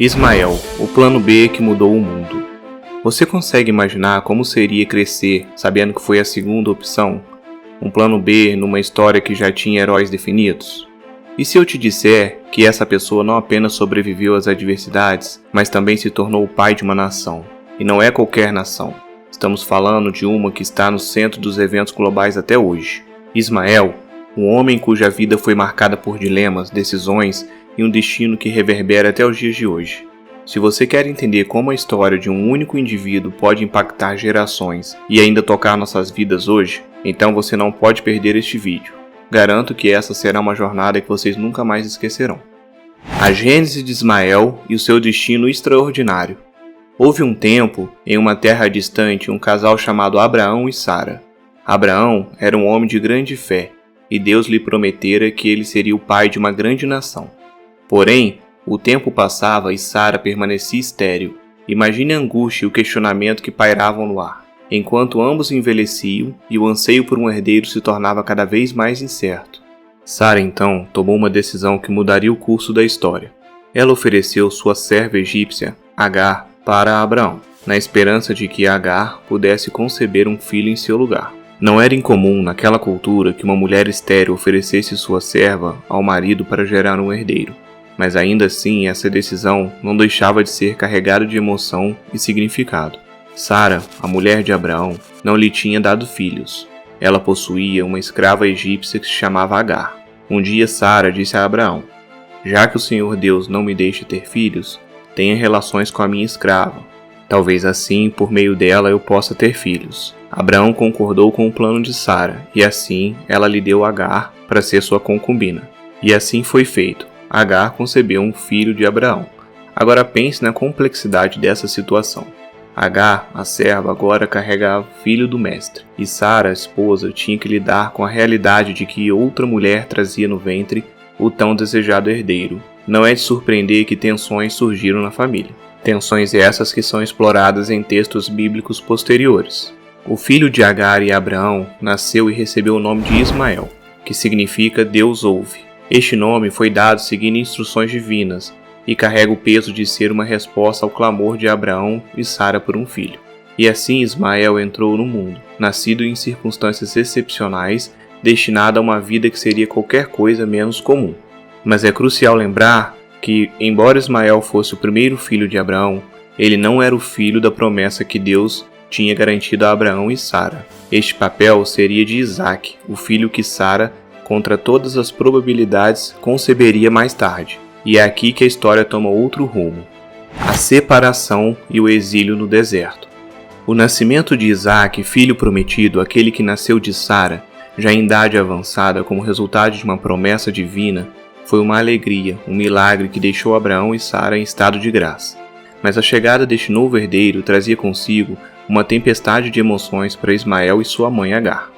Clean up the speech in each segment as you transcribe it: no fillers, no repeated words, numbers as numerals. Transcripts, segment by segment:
Ismael, o plano B que mudou o mundo. Você consegue imaginar como seria crescer sabendo que foi a segunda opção? Um plano B numa história que já tinha heróis definidos? E se eu te disser que essa pessoa não apenas sobreviveu às adversidades, mas também se tornou o pai de uma nação? E não é qualquer nação. Estamos falando de uma que está no centro dos eventos globais até hoje. Ismael, um homem cuja vida foi marcada por dilemas, decisões e um destino que reverbera até os dias de hoje. Se você quer entender como a história de um único indivíduo pode impactar gerações e ainda tocar nossas vidas hoje, então você não pode perder este vídeo. Garanto que essa será uma jornada que vocês nunca mais esquecerão. A gênese de Ismael e o seu destino extraordinário. Houve um tempo, em uma terra distante, um casal chamado Abraão e Sara. Abraão era um homem de grande fé, e Deus lhe prometera que ele seria o pai de uma grande nação. Porém, o tempo passava e Sara permanecia estéril. Imagine a angústia e o questionamento que pairavam no ar, enquanto ambos envelheciam e o anseio por um herdeiro se tornava cada vez mais incerto. Sara então tomou uma decisão que mudaria o curso da história. Ela ofereceu sua serva egípcia, Agar, para Abraão, na esperança de que Agar pudesse conceber um filho em seu lugar. Não era incomum naquela cultura que uma mulher estéril oferecesse sua serva ao marido para gerar um herdeiro. Mas ainda assim, essa decisão não deixava de ser carregada de emoção e significado. Sara, a mulher de Abraão, não lhe tinha dado filhos. Ela possuía uma escrava egípcia que se chamava Agar. Um dia Sara disse a Abraão: "Já que o Senhor Deus não me deixa ter filhos, tenha relações com a minha escrava. Talvez assim, por meio dela, eu possa ter filhos." Abraão concordou com o plano de Sara, e assim ela lhe deu Agar para ser sua concubina. E assim foi feito. Agar concebeu um filho de Abraão. Agora pense na complexidade dessa situação. Agar, a serva, agora carregava o filho do mestre, e Sara, a esposa, tinha que lidar com a realidade de que outra mulher trazia no ventre o tão desejado herdeiro. Não é de surpreender que tensões surgiram na família. Tensões essas que são exploradas em textos bíblicos posteriores. O filho de Agar e Abraão nasceu e recebeu o nome de Ismael, que significa Deus ouve. Este nome foi dado seguindo instruções divinas e carrega o peso de ser uma resposta ao clamor de Abraão e Sara por um filho. E assim Ismael entrou no mundo, nascido em circunstâncias excepcionais, destinado a uma vida que seria qualquer coisa menos comum. Mas é crucial lembrar que, embora Ismael fosse o primeiro filho de Abraão, ele não era o filho da promessa que Deus tinha garantido a Abraão e Sara. Este papel seria de Isaque, o filho que Sara, contra todas as probabilidades, conceberia mais tarde. E é aqui que a história toma outro rumo: a separação e o exílio no deserto. O nascimento de Isaque, filho prometido, aquele que nasceu de Sara, já em idade avançada como resultado de uma promessa divina, foi uma alegria, um milagre que deixou Abraão e Sara em estado de graça. Mas a chegada deste novo herdeiro trazia consigo uma tempestade de emoções para Ismael e sua mãe Agar.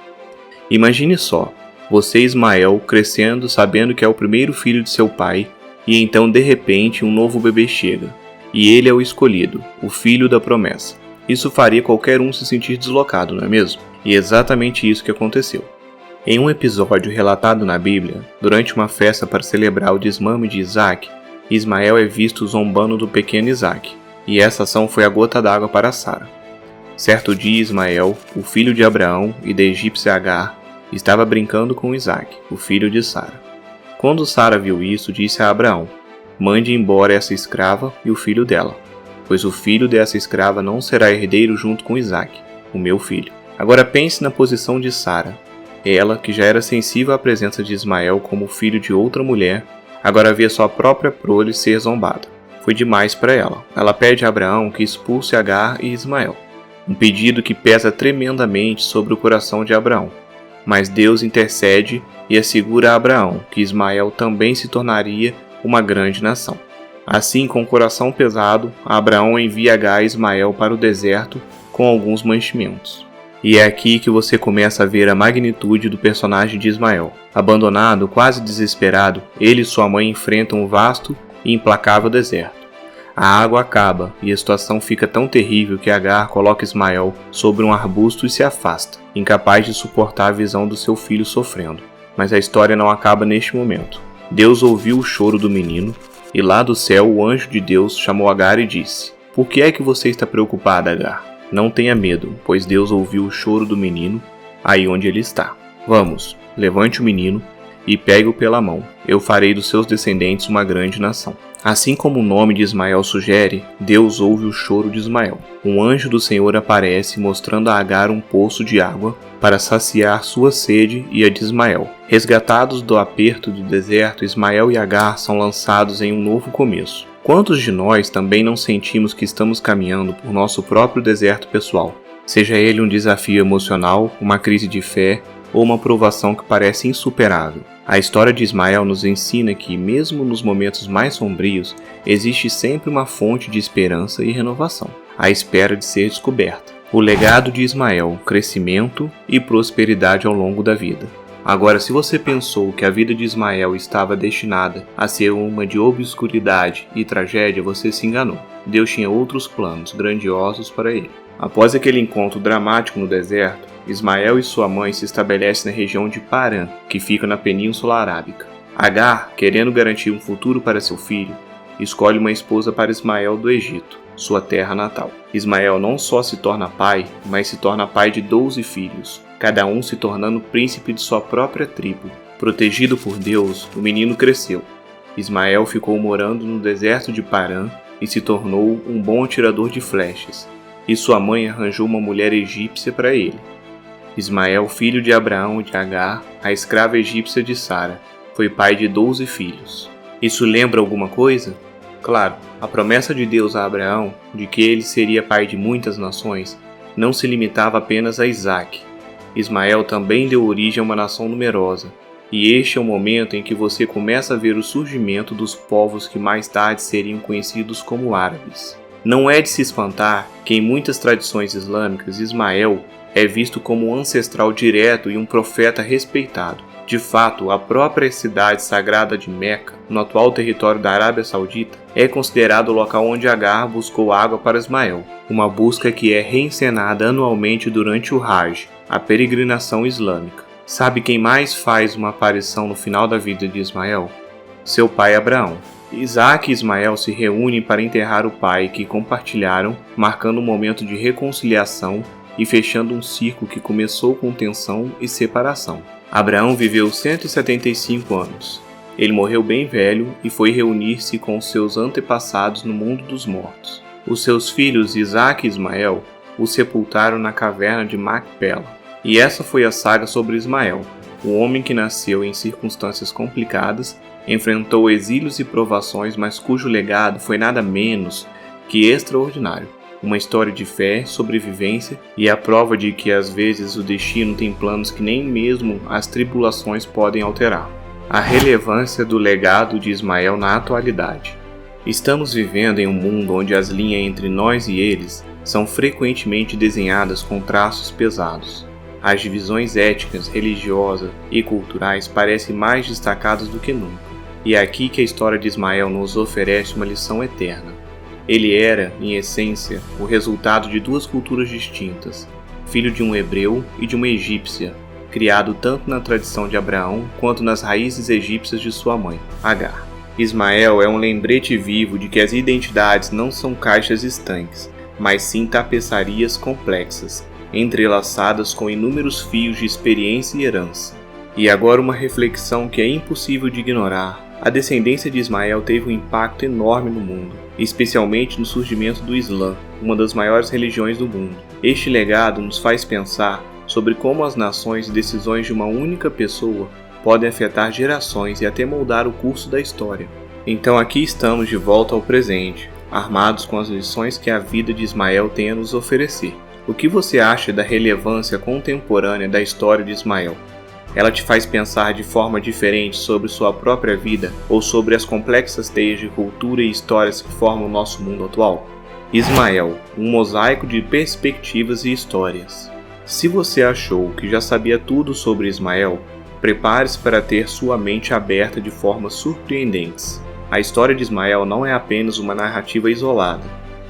Imagine só, você, Ismael, crescendo, sabendo que é o primeiro filho de seu pai, e então de repente um novo bebê chega, e ele é o escolhido, o filho da promessa. Isso faria qualquer um se sentir deslocado, não é mesmo? E é exatamente isso que aconteceu. Em um episódio relatado na Bíblia, durante uma festa para celebrar o desmame de Isaque, Ismael é visto zombando do pequeno Isaque, e essa ação foi a gota d'água para Sara. Certo dia Ismael, o filho de Abraão e da egípcia Agar, estava brincando com Isaque, o filho de Sara. Quando Sara viu isso, disse a Abraão: "Mande embora essa escrava e o filho dela, pois o filho dessa escrava não será herdeiro junto com Isaque, o meu filho." Agora pense na posição de Sara. Ela, que já era sensível à presença de Ismael como filho de outra mulher, agora via sua própria prole ser zombada. Foi demais para ela. Ela pede a Abraão que expulse Agar e Ismael, um pedido que pesa tremendamente sobre o coração de Abraão. Mas Deus intercede e assegura a Abraão que Ismael também se tornaria uma grande nação. Assim, com o coração pesado, Abraão envia Agar e Ismael para o deserto com alguns mantimentos. E é aqui que você começa a ver a magnitude do personagem de Ismael. Abandonado, quase desesperado, ele e sua mãe enfrentam um vasto e implacável deserto. A água acaba e a situação fica tão terrível que Agar coloca Ismael sobre um arbusto e se afasta, incapaz de suportar a visão do seu filho sofrendo. Mas a história não acaba neste momento. Deus ouviu o choro do menino, E lá do céu o anjo de Deus chamou Agar e disse: Por que é que você está preocupada, Agar? Não tenha medo, pois Deus ouviu o choro do menino aí onde ele está. Vamos, levante o menino e pegue-o pela mão. Eu farei dos seus descendentes uma grande nação. Assim como o nome de Ismael sugere, Deus ouve o choro de Ismael. Um anjo do Senhor aparece mostrando a Agar um poço de água para saciar sua sede e a de Ismael. Resgatados do aperto do deserto, Ismael e Agar são lançados em um novo começo. Quantos de nós também não sentimos que estamos caminhando por nosso próprio deserto pessoal? Seja ele um desafio emocional, uma crise de fé ou uma provação que parece insuperável. A história de Ismael nos ensina que, mesmo nos momentos mais sombrios, existe sempre uma fonte de esperança e renovação, à espera de ser descoberta. O legado de Ismael, crescimento e prosperidade ao longo da vida. Agora, se você pensou que a vida de Ismael estava destinada a ser uma de obscuridade e tragédia, você se enganou. Deus tinha outros planos grandiosos para ele. Após aquele encontro dramático no deserto, Ismael e sua mãe se estabelecem na região de Parã, que fica na Península Arábica. Agar, querendo garantir um futuro para seu filho, escolhe uma esposa para Ismael do Egito, sua terra natal. Ismael não só se torna pai, mas se torna pai de 12 filhos, cada um se tornando príncipe de sua própria tribo. Protegido por Deus, o menino cresceu. Ismael ficou morando no deserto de Parã e se tornou um bom atirador de flechas, e sua mãe arranjou uma mulher egípcia para ele. Ismael, filho de Abraão e de Agar, a escrava egípcia de Sara, foi pai de 12 filhos. Isso lembra alguma coisa? Claro, a promessa de Deus a Abraão, de que ele seria pai de muitas nações, não se limitava apenas a Isaac. Ismael também deu origem a uma nação numerosa, e este é o momento em que você começa a ver o surgimento dos povos que mais tarde seriam conhecidos como árabes. Não é de se espantar que em muitas tradições islâmicas Ismael é visto como um ancestral direto e um profeta respeitado. De fato, a própria cidade sagrada de Meca, no atual território da Arábia Saudita, é considerado o local onde Agar buscou água para Ismael, uma busca que é reencenada anualmente durante o Hajj, a peregrinação islâmica. Sabe quem mais faz uma aparição no final da vida de Ismael? Seu pai Abraão. Isaac e Ismael se reúnem para enterrar o pai que compartilharam, marcando um momento de reconciliação e fechando um ciclo que começou com tensão e separação. Abraão viveu 175 anos. Ele morreu bem velho e foi reunir-se com seus antepassados no mundo dos mortos. Os seus filhos Isaac e Ismael o sepultaram na caverna de Macpela. E essa foi a saga sobre Ismael, o homem que nasceu em circunstâncias complicadas, enfrentou exílios e provações, mas cujo legado foi nada menos que extraordinário. Uma história de fé, sobrevivência e a prova de que às vezes o destino tem planos que nem mesmo as tribulações podem alterar. A relevância do legado de Ismael na atualidade. Estamos vivendo em um mundo onde as linhas entre nós e eles são frequentemente desenhadas com traços pesados. As divisões étnicas, religiosas e culturais parecem mais destacadas do que nunca. E é aqui que a história de Ismael nos oferece uma lição eterna. Ele era, em essência, o resultado de duas culturas distintas, filho de um hebreu e de uma egípcia, criado tanto na tradição de Abraão quanto nas raízes egípcias de sua mãe, Agar. Ismael é um lembrete vivo de que as identidades não são caixas estanques, mas sim tapeçarias complexas, entrelaçadas com inúmeros fios de experiência e herança. E agora uma reflexão que é impossível de ignorar. A descendência de Ismael teve um impacto enorme no mundo, especialmente no surgimento do Islã, uma das maiores religiões do mundo. Este legado nos faz pensar sobre como as nações e decisões de uma única pessoa podem afetar gerações e até moldar o curso da história. Então aqui estamos de volta ao presente, armados com as lições que a vida de Ismael tem a nos oferecer. O que você acha da relevância contemporânea da história de Ismael? Ela te faz pensar de forma diferente sobre sua própria vida ou sobre as complexas teias de cultura e histórias que formam o nosso mundo atual? Ismael, um mosaico de perspectivas e histórias. Se você achou que já sabia tudo sobre Ismael, prepare-se para ter sua mente aberta de formas surpreendentes. A história de Ismael não é apenas uma narrativa isolada,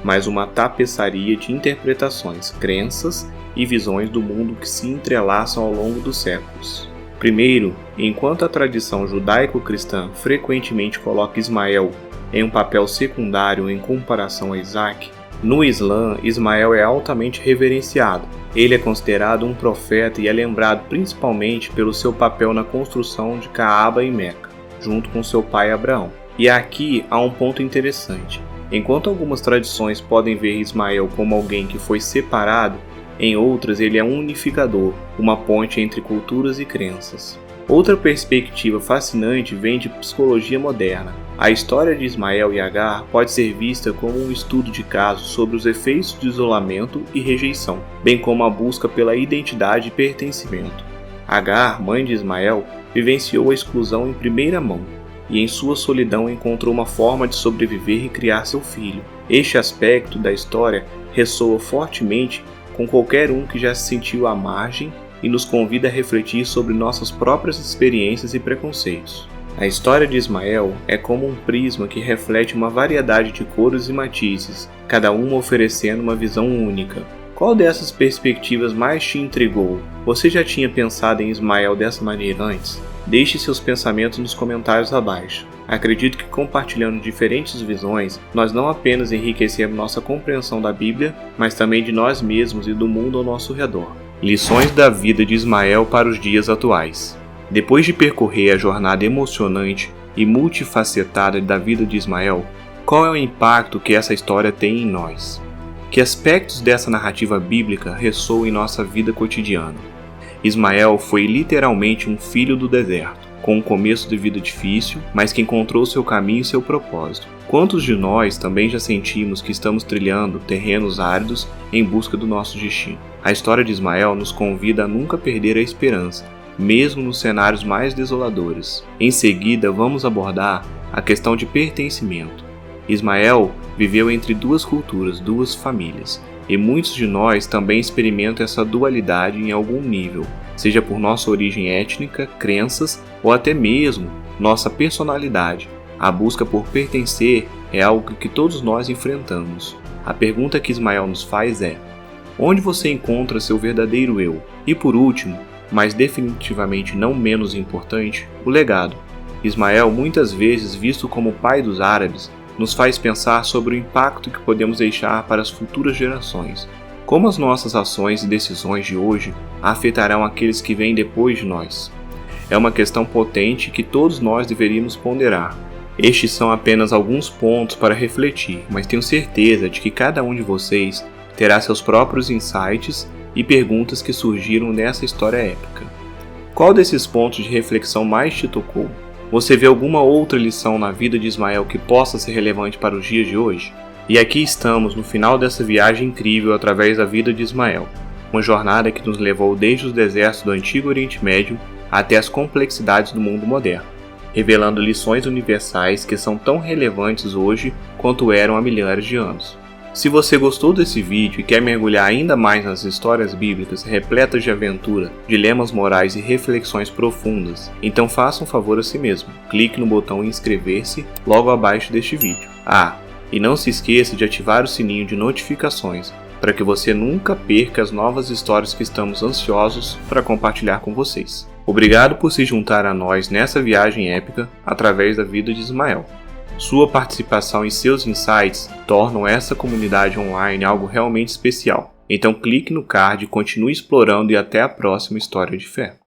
mas uma tapeçaria de interpretações, crenças e visões do mundo que se entrelaçam ao longo dos séculos. Primeiro, enquanto a tradição judaico-cristã frequentemente coloca Ismael em um papel secundário em comparação a Isaac, no Islã, Ismael é altamente reverenciado. Ele é considerado um profeta e é lembrado principalmente pelo seu papel na construção de Caaba em Meca, junto com seu pai Abraão. E aqui há um ponto interessante. Enquanto algumas tradições podem ver Ismael como alguém que foi separado, em outras ele é um unificador, uma ponte entre culturas e crenças. Outra perspectiva fascinante vem de psicologia moderna. A história de Ismael e Agar pode ser vista como um estudo de caso sobre os efeitos de isolamento e rejeição, bem como a busca pela identidade e pertencimento. Agar, mãe de Ismael, vivenciou a exclusão em primeira mão, e em sua solidão encontrou uma forma de sobreviver e criar seu filho. Este aspecto da história ressoa fortemente com qualquer um que já se sentiu à margem e nos convida a refletir sobre nossas próprias experiências e preconceitos. A história de Ismael é como um prisma que reflete uma variedade de cores e matizes, cada uma oferecendo uma visão única. Qual dessas perspectivas mais te intrigou? Você já tinha pensado em Ismael dessa maneira antes? Deixe seus pensamentos nos comentários abaixo. Acredito que compartilhando diferentes visões, nós não apenas enriquecemos nossa compreensão da Bíblia, mas também de nós mesmos e do mundo ao nosso redor. Lições da vida de Ismael para os dias atuais. Depois de percorrer a jornada emocionante e multifacetada da vida de Ismael, qual é o impacto que essa história tem em nós? Que aspectos dessa narrativa bíblica ressoam em nossa vida cotidiana? Ismael foi literalmente um filho do deserto, com um começo de vida difícil, mas que encontrou seu caminho e seu propósito. Quantos de nós também já sentimos que estamos trilhando terrenos áridos em busca do nosso destino? A história de Ismael nos convida a nunca perder a esperança, mesmo nos cenários mais desoladores. Em seguida, vamos abordar a questão de pertencimento. Ismael viveu entre duas culturas, duas famílias, e muitos de nós também experimentam essa dualidade em algum nível, seja por nossa origem étnica, crenças ou até mesmo nossa personalidade. A busca por pertencer é algo que todos nós enfrentamos. A pergunta que Ismael nos faz é: onde você encontra seu verdadeiro eu? E por último, mas definitivamente não menos importante, o legado. Ismael, muitas vezes visto como o pai dos árabes, nos faz pensar sobre o impacto que podemos deixar para as futuras gerações. Como as nossas ações e decisões de hoje afetarão aqueles que vêm depois de nós? É uma questão potente que todos nós deveríamos ponderar. Estes são apenas alguns pontos para refletir, mas tenho certeza de que cada um de vocês terá seus próprios insights e perguntas que surgiram nessa história épica. Qual desses pontos de reflexão mais te tocou? Você vê alguma outra lição na vida de Ismael que possa ser relevante para os dias de hoje? E aqui estamos no final dessa viagem incrível através da vida de Ismael, uma jornada que nos levou desde os desertos do Antigo Oriente Médio até as complexidades do mundo moderno, revelando lições universais que são tão relevantes hoje quanto eram há milhares de anos. Se você gostou desse vídeo e quer mergulhar ainda mais nas histórias bíblicas repletas de aventura, dilemas morais e reflexões profundas, então faça um favor a si mesmo. Clique no botão inscrever-se logo abaixo deste vídeo. E não se esqueça de ativar o sininho de notificações para que você nunca perca as novas histórias que estamos ansiosos para compartilhar com vocês. Obrigado por se juntar a nós nessa viagem épica através da vida de Ismael. Sua participação e seus insights tornam essa comunidade online algo realmente especial. Então clique no card, continue explorando e até a próxima história de fé.